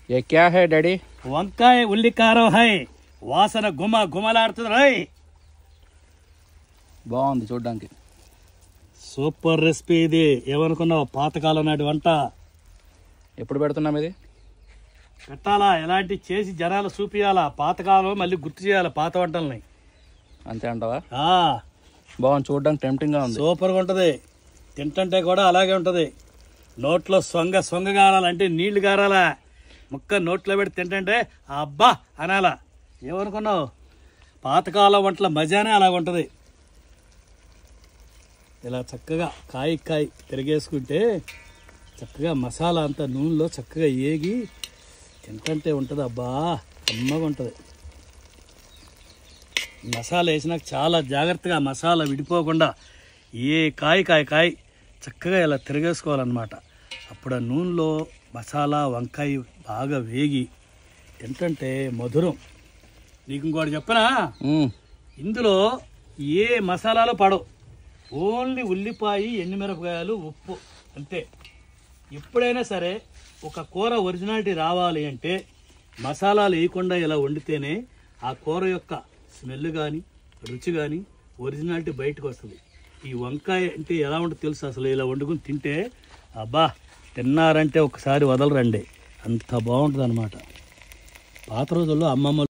ये क्या है डैडी? వంకాయ ఉల్లికారం హై, వాసన గుమ గుమలాడుతుంది రై. బాగుంది చూడడానికి. సూపర్ రెసిపీ ఇది. ఏమనుకున్నావు? పాతకాలం నాటి వంట. ఎప్పుడు పెడుతున్నాం ఇది? పెట్టాలా, ఎలాంటి చేసి జనాలు చూపియాలా, పాతకాలం మళ్ళీ గుర్తు చేయాలి పాత వంటల్ని. అంతే అంటావా? బాగుంది చూడడానికి, టెంప్టింగ్గా ఉంది. సూపర్గా ఉంటుంది. తింటుంటే కూడా అలాగే ఉంటుంది. నోట్లో సొంగ గారాలంటే నీళ్లు గారాలా, ముక్క నోట్లో పెట్టి తింటుంటే అబ్బా అనాలా. ఏమనుకున్నావు? పాతకాలం వంటల మజానే అలాగ ఉంటుంది. ఇలా చక్కగా కాయ తిరిగేసుకుంటే చక్కగా మసాలా అంతా నూనెలో చక్కగా ఏగి తింటుంటే ఉంటుంది. అబ్బా కమ్మగా ఉంటుంది. మసాలా వేసినాక చాలా జాగ్రత్తగా మసాలా విడిపోకుండా ఏ కాయ చక్కగా ఇలా తిరిగేసుకోవాలన్నమాట. అప్పుడు ఆ నూనెలో మసాలా వంకాయ బాగా వేగి తింటుంటే మధురం. నీకు ఇంకోటి చెప్పనా, ఇందులో ఏ మసాలాలు పడవు, ఓన్లీ ఉల్లిపాయ, ఎండుమిరపకాయలు, ఉప్పు అంతే. ఎప్పుడైనా సరే ఒక కూర ఒరిజినాలిటీ రావాలి అంటే మసాలాలు వేయకుండా ఇలా వండితేనే ఆ కూర యొక్క స్మెల్ కానీ రుచి కానీ ఒరిజినాలిటీ బయటకు వస్తుంది. ఈ వంకాయ అంటే ఎలా ఉంటుందో తెలుసు అసలు. ఇలా వండుకుని తింటే అబ్బా తిన్నారంటే ఒకసారి వదలరండి, అంత బాగుంటుంది అన్నమాట. పాత రోజుల్లో అమ్మమ్మ